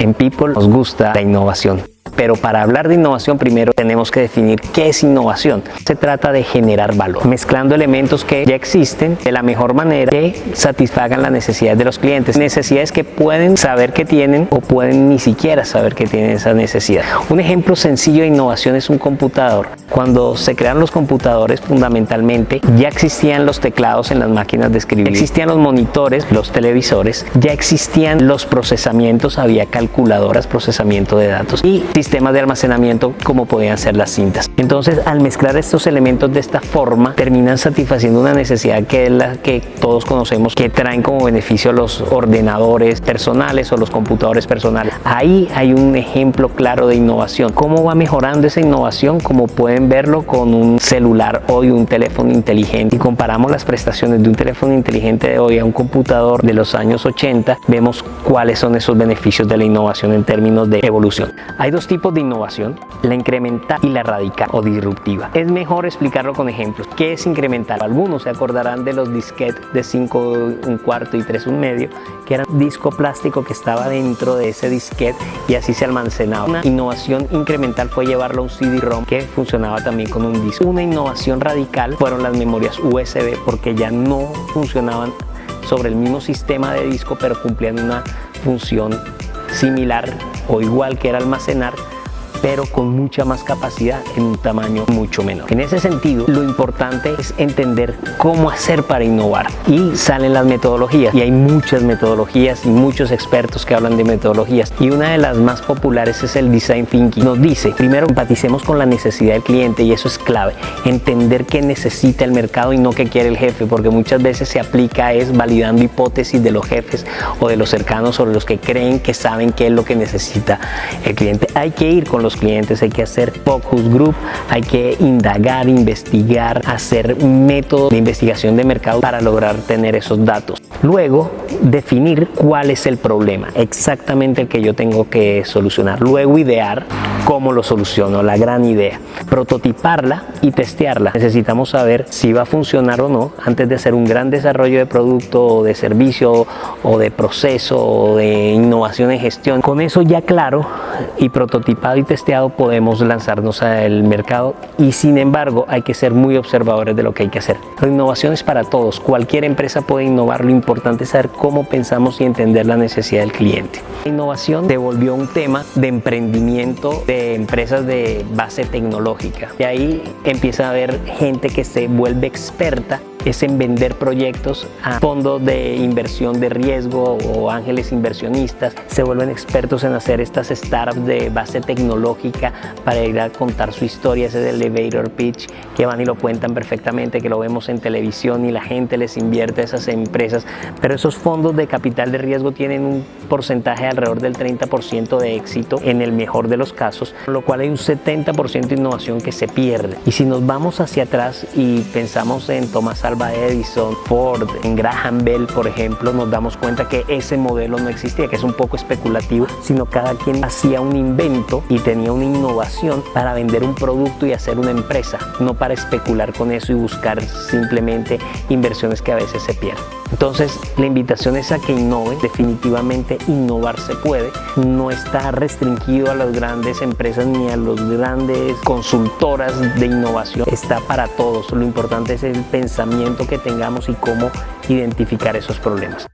En People nos gusta la innovación. Pero para hablar de innovación primero tenemos que definir qué es innovación. Se trata de generar valor, mezclando elementos que ya existen de la mejor manera que satisfagan las necesidades de los clientes. Necesidades que pueden saber que tienen o pueden ni siquiera saber que tienen esa necesidad. Un ejemplo sencillo de innovación es un computador. Cuando se crearon los computadores, fundamentalmente ya existían los teclados en las máquinas de escribir, existían los monitores, los televisores, ya existían los procesamientos, había calculadoras, procesamiento de datos y sistemas de almacenamiento como podían ser las cintas. Entonces, al mezclar estos elementos de esta forma, terminan satisfaciendo una necesidad que es la que todos conocemos, que traen como beneficio los ordenadores personales o los computadores personales. Ahí hay un ejemplo claro de innovación. ¿Cómo va mejorando esa innovación? Como pueden verlo con un celular hoy, un teléfono inteligente. Si comparamos las prestaciones de un teléfono inteligente de hoy a un computador de los años 80, vemos cuáles son esos beneficios de la innovación en términos de evolución. Hay dos tipos de innovación, la incremental y la radical o disruptiva. Es mejor explicarlo con ejemplos. ¿Qué es incremental? Algunos se acordarán de los disquetes de 5 1/4 y 3 1/2, que era un disco plástico que estaba dentro de ese disquete y así se almacenaba. Una innovación incremental fue llevarlo a un CD-ROM que funcionaba también con un disco. Una innovación radical fueron las memorias USB, porque ya no funcionaban sobre el mismo sistema de disco, pero cumplían una función similar o igual, que era almacenar, pero con mucha más capacidad en un tamaño mucho menor. En ese sentido, lo importante es entender cómo hacer para innovar, y salen las metodologías, y hay muchas metodologías y muchos expertos que hablan de metodologías, y una de las más populares es el Design Thinking. Nos dice, primero empaticemos con la necesidad del cliente, y eso es clave, entender qué necesita el mercado y no qué quiere el jefe, porque muchas veces se aplica es validando hipótesis de los jefes o de los cercanos o de los que creen que saben qué es lo que necesita el cliente. Hay que ir con los clientes, hay que hacer focus group, hay que indagar, investigar, hacer un método de investigación de mercado para lograr tener esos datos. Luego, definir cuál es el problema, exactamente el que yo tengo que solucionar. Luego, idear cómo lo soluciono, la gran idea. Prototiparla y testearla. Necesitamos saber si va a funcionar o no antes de hacer un gran desarrollo de producto o de servicio o de proceso o de innovación en gestión. Con eso ya claro y prototipado y testeado, podemos lanzarnos al mercado, y sin embargo hay que ser muy observadores de lo que hay que hacer. La innovación es para todos, cualquier empresa puede innovar, lo importante es saber cómo pensamos y entender la necesidad del cliente. La innovación se volvió un tema de emprendimiento de empresas de base tecnológica, y ahí empieza a haber gente que se vuelve experta es en vender proyectos a fondos de inversión de riesgo o ángeles inversionistas. Se vuelven expertos en hacer estas startups de base tecnológica para ir a contar su historia, ese elevator pitch, que van y lo cuentan perfectamente, que lo vemos en televisión y la gente les invierte a esas empresas. Pero esos fondos de capital de riesgo tienen un porcentaje de alrededor del 30% de éxito en el mejor de los casos, con lo cual hay un 70% de innovación que se pierde. Y si nos vamos hacia atrás y pensamos en Thomas Alva Edison, Ford, en Graham Bell, por ejemplo, nos damos cuenta que ese modelo no existía, que es un poco especulativo, sino cada quien hacía un invento y tenía una innovación para vender un producto y hacer una empresa, no para especular con eso y buscar simplemente inversiones que a veces se pierden. Entonces, la invitación es a que innoven. Definitivamente innovar se puede, no está restringido a las grandes empresas ni a las grandes consultoras de innovación, está para todos. Lo importante es el pensamiento que tengamos y cómo identificar esos problemas.